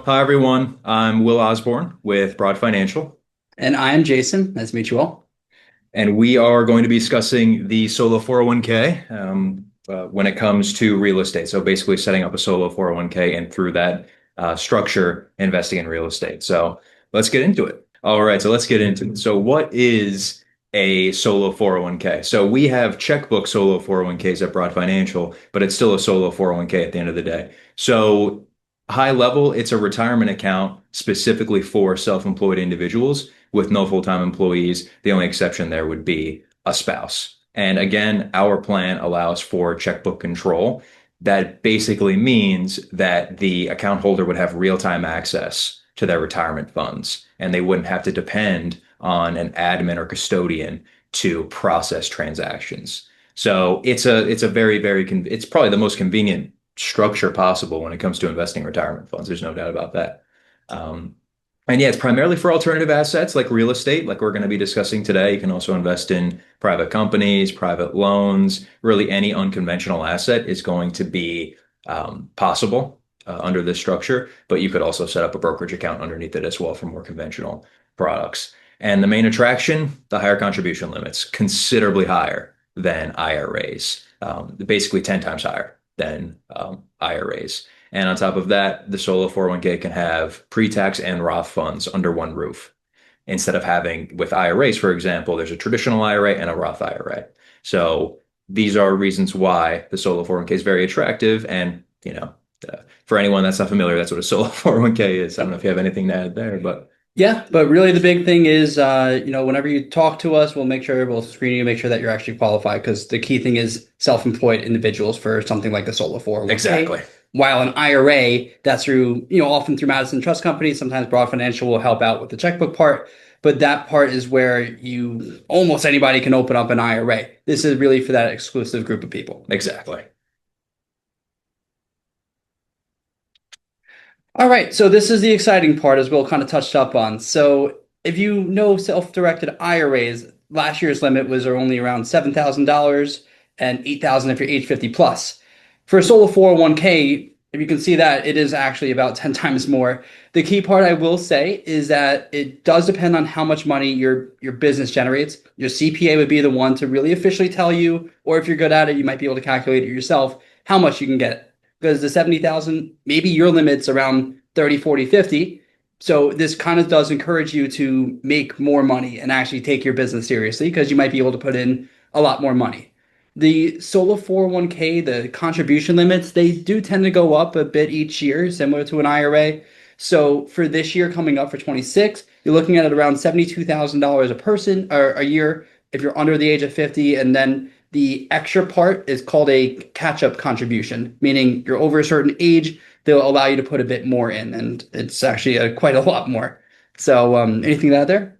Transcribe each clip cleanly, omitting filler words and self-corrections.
Hi, everyone. I'm Will Osborne with Broad Financial, And I am Jason. Nice to meet you all. and we are going to be discussing the solo 401k when it comes to real estate. So basically setting up a solo 401k and through that structure, investing in real estate. So let's get into it. All right, so let's get into it. So what is a solo 401k? So we have checkbook solo 401ks at Broad Financial, but it's still a solo 401k at the end of the day. So high level, it's a retirement account specifically for self-employed individuals with no full-time employees. The only exception there would be a spouse. And again, our plan allows for checkbook control. That basically means that the account holder would have real-time access to their retirement funds, and they wouldn't have to depend on an admin or custodian to process transactions. So it's a it's probably the most convenient structure possible when it comes to investing retirement funds. There's no doubt about that. Um, and yeah, it's primarily for alternative assets like real estate, like we're going to be discussing today. You can also invest in private companies, private loans. Really, any unconventional asset is going to be possible under this structure. But you could also set up a brokerage account underneath it as well for more conventional products. And the main attraction, the higher contribution limits, considerably higher than IRAs, basically 10 times higher than IRAs. And on top of that, the solo 401k can have pre-tax and Roth funds under one roof instead of having with IRAs, for example, there's a traditional IRA and a Roth IRA. So these are reasons why the solo 401k is very attractive. And, for anyone that's not familiar, that's what a solo 401k is. I don't know if you have anything to add there, but Yeah, but really the big thing is, whenever you talk to us, we'll screen you, make sure that you're actually qualified because the key thing is self-employed individuals for something like a solo 401k. exactly. While an IRA, that's through, often through Madison Trust Company, sometimes Broad Financial will help out with the checkbook part, but that part is where you almost anybody can open up an IRA. This is really for that exclusive group of people. Exactly. All right, so this is the exciting part as Will kind of touched up on. So if you know self-directed IRAs, last year's limit was only around $7,000 and 8,000 if you're age 50 plus. For a solo 401k, if you can see that, it is actually about 10 times more. The key part I will say is that it does depend on how much money your business generates. Your CPA would be the one to really officially tell you, or if you're good at it, you might be able to calculate it yourself, how much you can get because the 70,000, maybe your limit's around 30, 40, 50. So this kind of does encourage you to make more money and actually take your business seriously because you might be able to put in a lot more money. The solo 401k, the contribution limits, they do tend to go up a bit each year, similar to an IRA. So for this year coming up for 26, you're looking at around $72,000 a person or a year if you're under the age of 50. And then the extra part is called a catch-up contribution, meaning you're over a certain age, they'll allow you to put a bit more in, and it's actually quite a lot more. So, anything to add there?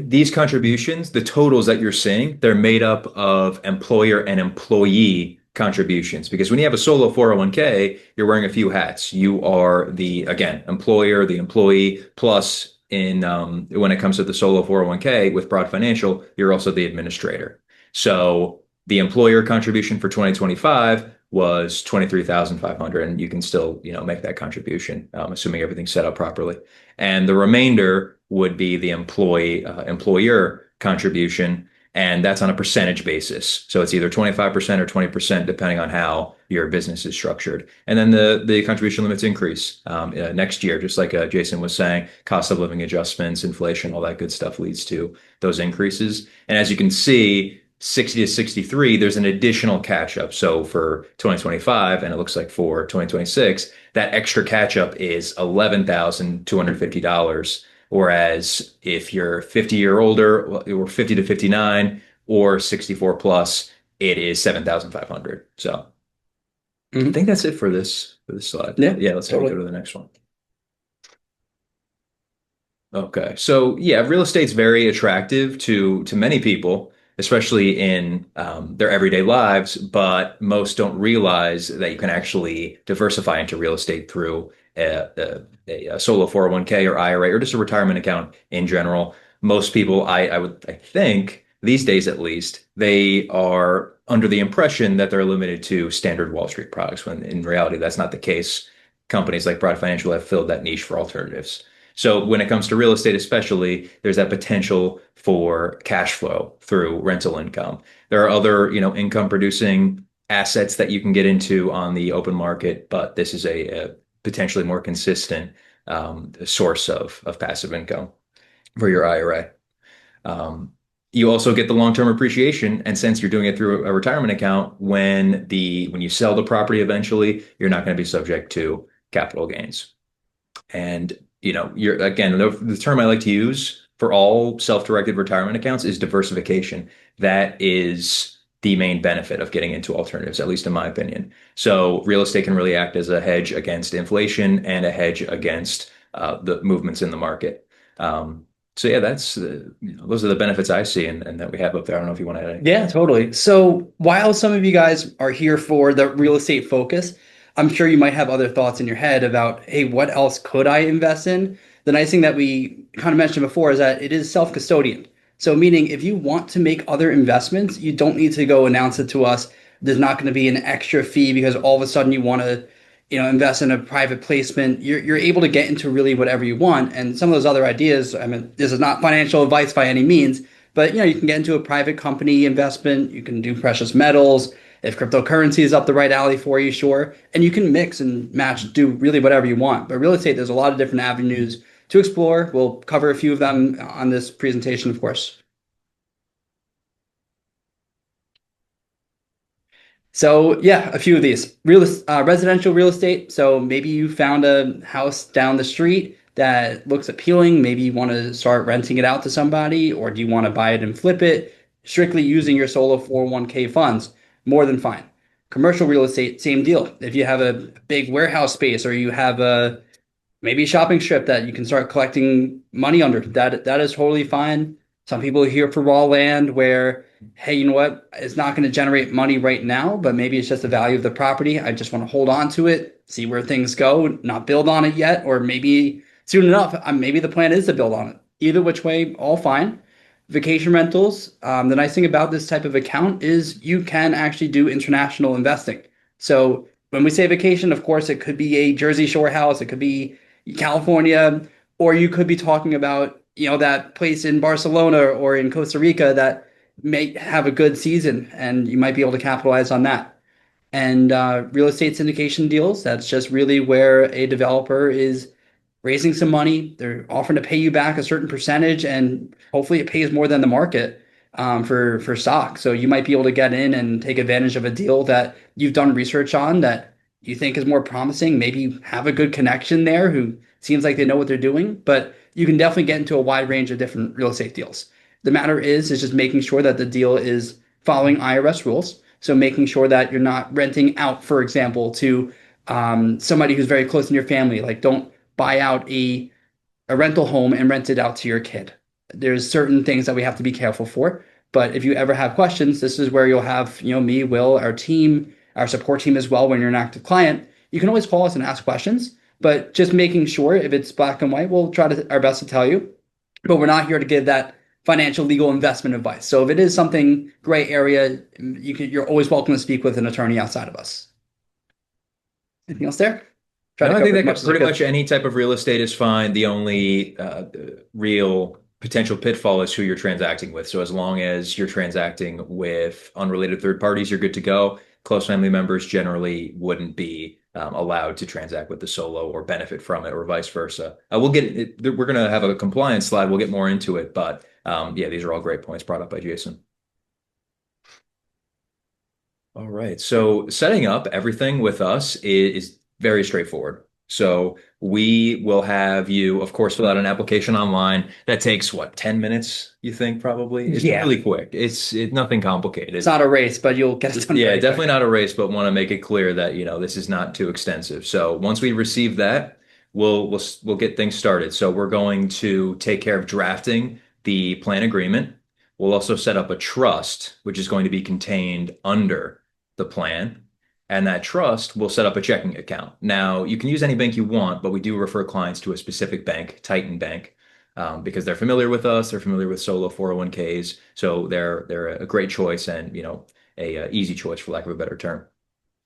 These contributions, the totals that you're seeing, they're made up of employer and employee contributions. Because when you have a solo 401k, you're wearing a few hats. You are the, again, employer, the employee, plus in when it comes to the solo 401k with Broad Financial, you're also the administrator. So the employer contribution for 2025 was 23,500, and you can still, make that contribution, assuming everything's set up properly. And the remainder would be the employer contribution, and that's on a percentage basis. So it's either 25% or 20%, depending on how your business is structured. And then the contribution limits increase next year, just like Jason was saying, cost of living adjustments, inflation, all that good stuff leads to those increases. And as you can see, 60 to 63, there's an additional catch up. So for 2025, and it looks like for 2026, that extra catch up is $11,250. Whereas if you're 50 or older, or 50 to 59 or 64 plus, it is 7,500. So I Mhm. think that's it for this slide. Yeah, Yeah, let's go totally. to the next one. Okay. So yeah, real estate's very attractive to many people, especially in their everyday lives, but most don't realize that you can actually diversify into real estate through a solo 401k or IRA or just a retirement account in general. Most people, I think these days at least, they are under the impression that they're limited to standard Wall Street products, when in reality that's not the case. companies like Broad Financial have filled that niche for alternatives. So when it comes to real estate, especially, there's that potential for cash flow through rental income. There are other, income producing assets that you can get into on the open market, but this is a potentially more consistent source of passive income for your IRA. Um, you also get the long-term appreciation, and since you're doing it through a retirement account, when you sell the property eventually, you're not going to be subject to capital gains. And you're again the term I like to use for all self-directed retirement accounts is diversification. That is the main benefit of getting into alternatives, at least in my opinion. So real estate can really act as a hedge against inflation and a hedge against the movements in the market. So yeah, those are the benefits I see and that we have up there. I don't know if you want to add anything Yeah, else. totally. So while some of you guys are here for the real estate focus, I'm sure you might have other thoughts in your head about, hey, what else could I invest in? The nice thing that we kind of mentioned before is that it is self-custodian. So meaning if you want to make other investments, you don't need to go announce it to us. There's not going to be an extra fee because all of a sudden you want to, invest in a private placement. You're able to get into really whatever you want. And some of those other ideas, I mean, this is not financial advice by any means, but you can get into a private company investment. You can do precious metals. If cryptocurrency is up the right alley for you, sure. And you can mix and match, do really whatever you want. But real estate, there's a lot of different avenues to explore. We'll cover a few of them on this presentation, of course. So yeah, a few of these residential real estate. So maybe you found a house down the street that looks appealing. Maybe you want to start renting it out to somebody, or do you want to buy it and flip it? Strictly using your solo 401k funds, more than fine. Commercial real estate, same deal. If you have a big warehouse space or you have a maybe a shopping strip that you can start collecting money under. That is totally fine. Some people are here for raw land where, hey, you know what? It's not going to generate money right now, but maybe it's just the value of the property. I just want to hold on to it, see where things go, not build on it yet, or maybe soon enough, maybe the plan is to build on it. Either which way, all fine. Vacation rentals. The nice thing about this type of account is you can actually do international investing. So when we say vacation, of course, it could be a Jersey Shore house, it could be California, or you could be talking about, that place in Barcelona or in Costa Rica that may have a good season and you might be able to capitalize on that. And real estate syndication deals, that's just really where a developer is raising some money. They're offering to pay you back a certain percentage, and hopefully it pays more than the market for stock. So you might be able to get in and take advantage of a deal that you've done research on that you think is more promising. Maybe you have a good connection there who seems like they know what they're doing, but you can definitely get into a wide range of different real estate deals. The matter is just making sure that the deal is following IRS rules. So making sure that you're not renting out, for example, to somebody who's very close in your family. Like don't buy out a rental home and rent it out to your kid. There's certain things that we have to be careful for. But if you ever have questions, this is where you'll have, me, Will, our team, our support team as well when you're an active client. You can always call us and ask questions, but just making sure if it's black and white, we'll try our best to tell you. But we're not here to give that financial legal investment advice. So if it is something gray area, you're always welcome to speak with an attorney outside of us. Anything else there? Try to No, I cover think as that much as I pretty could. much any type of real estate is fine. The only real potential pitfall is who you're transacting with. So as long as you're transacting with unrelated third parties, you're good to go. Close family members generally wouldn't be allowed to transact with the solo or benefit from it, or vice versa. We'll get it. We're going to have a compliance slide. We'll get more into it, but yeah, these are all great points brought up by Jason. All right. So setting up everything with us is very straightforward. So we will have you, of course, fill out an application online. That takes what, 10 minutes, you think, probably? It's Yeah, really quick. It's nothing it's complicated. not a race, but you'll get it done Yeah, very definitely quick. not a race, but want to make it clear that, this is not too extensive. So once we receive that, we'll get things started. So we're going to take care of drafting the plan agreement. We'll also set up a trust, which is going to be contained under the plan. And that trust will set up a checking account. Now, you can use any bank you want, but we do refer clients to a specific bank, Titan Bank, because they're familiar with us, they're familiar with solo 401ks, so they're a great choice and a easy choice for lack of a better term.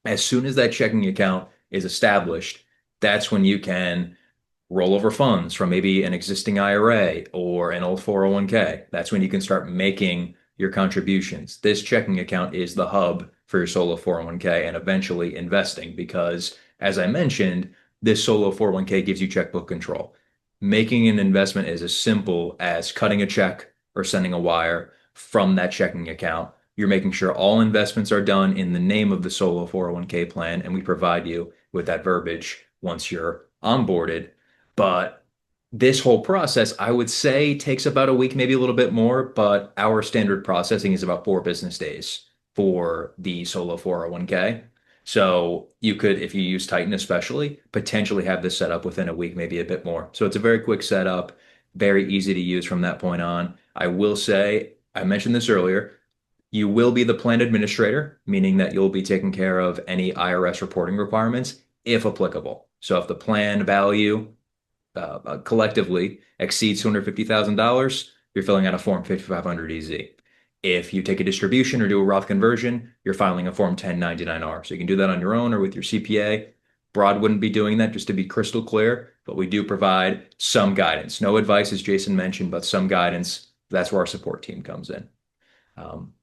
As soon as that checking account is established, that's when you can roll over funds from maybe an existing IRA or an old 401k. That's when you can start making your contributions. This checking account is the hub for your solo 401k and eventually investing because, as I mentioned, this solo 401k gives you checkbook control. Making an investment is as simple as cutting a check or sending a wire from that checking account. You're making sure all investments are done in the name of the solo 401k plan, and we provide you with that verbiage once you're onboarded. But this whole process, I would say, takes about a week, maybe a little bit more, but our standard processing is about 4 business days for the solo 401k. So you could, if you use Titan especially, potentially have this set up within a week, maybe a bit more. So it's a very quick setup, very easy to use from that point on. I will say, I mentioned this earlier, you will be the plan administrator, meaning that you'll be taking care of any IRS reporting requirements if applicable. So if the plan value collectively exceeds $250,000, you're filling out a Form 5500 EZ. If you take a distribution or do a Roth conversion, you're filing a Form 1099-R. So you can do that on your own or with your CPA. Broad wouldn't be doing that, just to be crystal clear, but we do provide some guidance. No advice, as Jason mentioned, but some guidance. That's where our support team comes in. Um,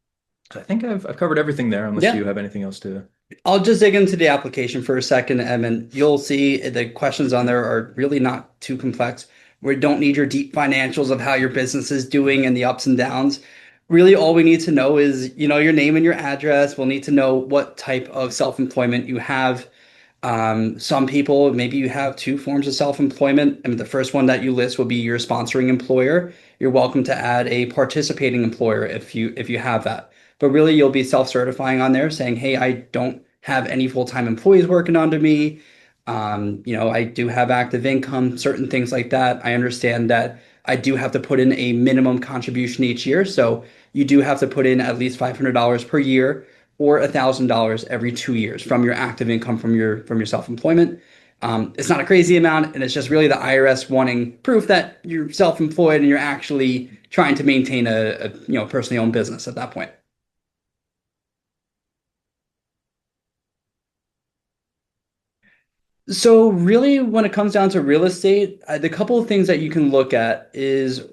so I think I've covered everything there, unless Yeah. you have anything else to. I'll just dig into the application for a second, and then you'll see the questions on there are really not too complex. We don't need your deep financials of how your business is doing and the ups and downs. Really, all we need to know is, your name and your address. We'll need to know what type of self-employment you have. Some people, maybe you have two forms of self-employment. I mean, the first one that you list will be your sponsoring employer. You're welcome to add a participating employer if you have that. But really, you'll be self-certifying on there saying, hey, I don't have any full-time employees working under me. I do have active income, certain things like that. I understand that I do have to put in a minimum contribution each year. So you do have to put in at least $500 per year or $1,000 every 2 years from your active income from your self-employment. It's not a crazy amount, and it's just really the IRS wanting proof that you're self-employed and you're actually trying to maintain a personally owned business at that point. So really, when it comes down to real estate, the couple of things that you can look at is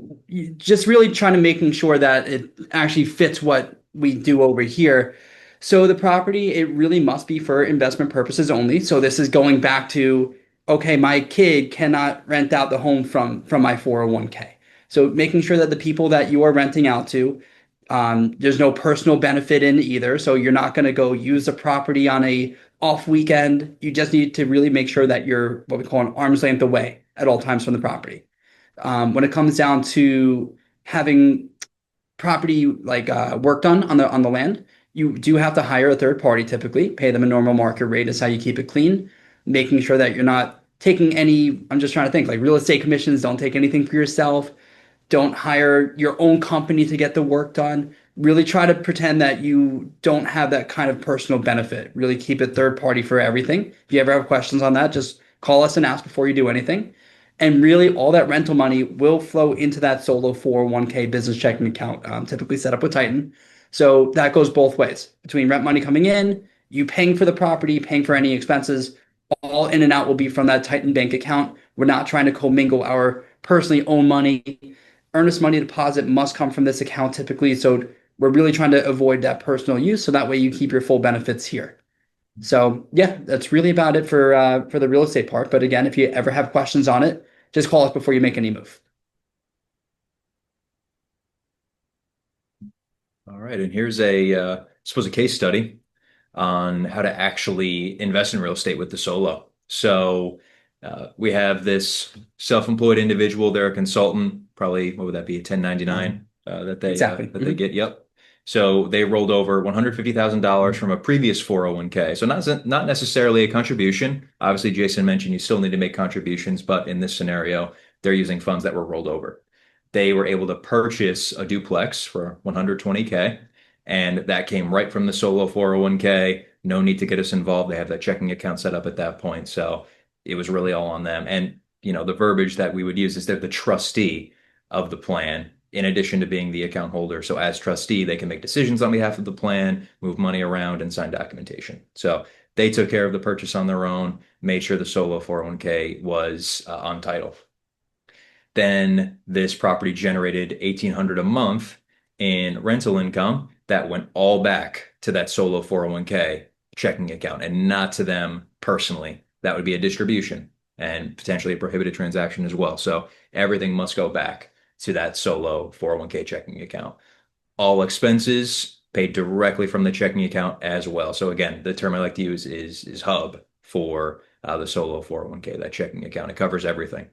just really trying to making sure that it actually fits what we do over here. So the property, it really must be for investment purposes only. So this is going back to, okay, my kid cannot rent out the home from my 401k. So making sure that the people that you are renting out to, there's no personal benefit in either. So you're not going to go use the property on a off weekend. You just need to really make sure that you're what we call an arm's length away at all times from the property. When it comes down to having property like work done on the land, you do have to hire a third party typically, pay them a normal market rate is how you keep it clean, making sure that you're not taking any, I'm just trying to think like real estate commissions, don't take anything for yourself. Don't hire your own company to get the work done. Really try to pretend that you don't have that kind of personal benefit. Really keep it third party for everything. If you ever have questions on that, just call us and ask before you do anything. And really, all that rental money will flow into that solo 401k business checking account, typically set up with Titan. So that goes both ways between rent money coming in, you paying for the property, paying for any expenses, all in and out will be from that Titan bank account. We're not trying to commingle our personally owned money. Earnest money deposit must come from this account typically. So we're really trying to avoid that personal use. So that way you keep your full benefits here. So yeah, that's really about it for the real estate part. But again, if you ever have questions on it, just call us before you make any move. All right, and here's I suppose a case study on how to actually invest in real estate with the solo. So we have this self-employed individual. They're a consultant, probably what would that be, a 1099 Exactly. that they get. Yep. So they rolled over $150,000 from a previous 401k. So not necessarily a contribution. Obviously, Jason mentioned you still need to make contributions, but in this scenario, they're using funds that were rolled over. They were able to purchase a duplex for 120K, and that came right from the solo 401k. No need to get us involved. They have that checking account set up at that point. So it was really all on them. And, the verbiage that we would use is they're the trustee of the plan, in addition to being the account holder. So as trustee, they can make decisions on behalf of the plan, move money around, and sign documentation. So They took care of the purchase on their own, made sure the solo 401k was on title. Then this property generated 1,800 a month in rental income that went all back to that solo 401k checking account and not to them personally. That would be a distribution and potentially a prohibited transaction as well. So everything must go back to that solo 401k checking account. All expenses paid directly from the checking account as well. So again, the term I like to use is hub for the solo 401k, that checking account. It covers everything.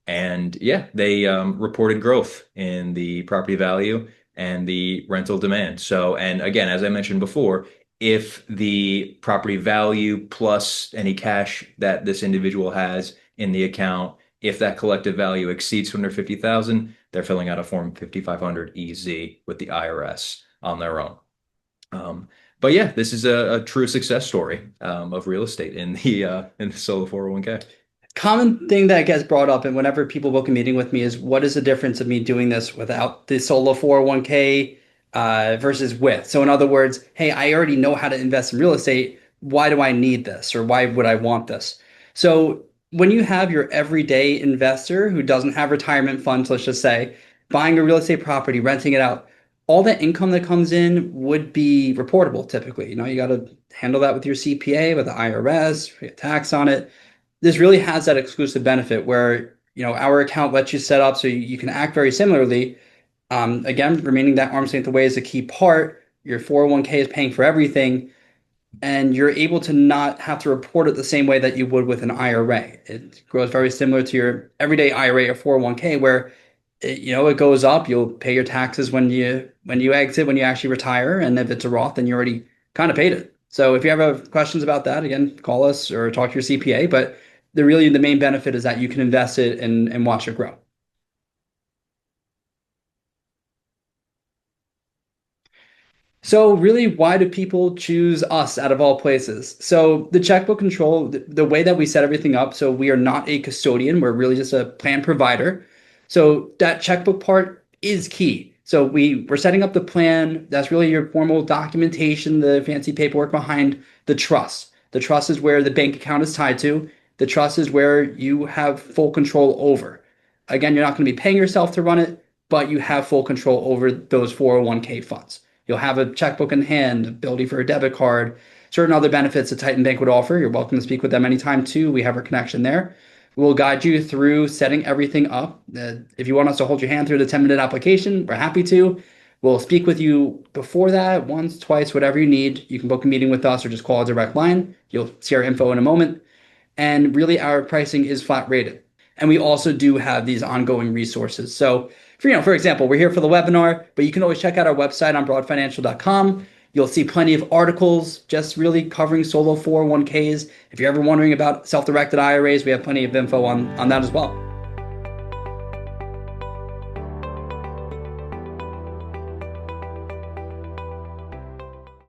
And yeah, they reported growth in the property value and the rental demand. So, and again, as I mentioned before, if the property value plus any cash that this individual has in the account, if that collective value exceeds 250,000, they're filling out a Form 5500 EZ with the IRS on their own. But yeah, this is a true success story of real estate in the solo 401k. Common thing that gets brought up, and whenever people book a meeting with me, is what is the difference of me doing this without the solo 401k versus with? So, in other words, hey, I already know how to invest in real estate. Why do I need this, or why would I want this? So, when you have your everyday investor who doesn't have retirement funds, let's just say, buying a real estate property, renting it out, all that income that comes in would be reportable typically. You know, you got to handle that with your CPA, with the IRS, pay a tax on it. This really has that exclusive benefit where, our account lets you set up so you can act very similarly. Again, remaining that arm's length away is a key part. Your 401k is paying for everything, and you're able to not have to report it the same way that you would with an IRA. It grows very similar to your everyday IRA or 401k, where it goes up. You'll pay your taxes when you exit, when you actually retire, and if it's a Roth, then you already kind of paid it. So if you ever have questions about that, again, call us or talk to your CPA. But the main benefit is that you can invest it and watch it grow. So really, why do people choose us out of all places? So the checkbook control, the way that we set everything up, so we are not a custodian, we're really just a plan provider. So that checkbook part is key. So we're setting up the plan. That's really your formal documentation, the fancy paperwork behind the trust. The trust is where the bank account is tied to. The trust is where you have full control over. Again, you're not going to be paying yourself to run it, but you have full control over those 401k funds. You'll have a checkbook in hand, ability for a debit card, certain other benefits that Titan Bank would offer. You're welcome to speak with them anytime too. We have our connection there. We'll guide you through setting everything up. If you want us to hold your hand through the 10-minute application, we're happy to. We'll speak with you before that, once, twice, whatever you need. You can book a meeting with us or just call a direct line. You'll see our info in a moment. And really, our pricing is flat rated. And we also do have these ongoing resources. So, for example, we're here for the webinar, but you can always check out our website on broadfinancial.com. You'll see plenty of articles just really covering solo 401ks. If you're ever wondering about self-directed IRAs, we have plenty of info on that as well.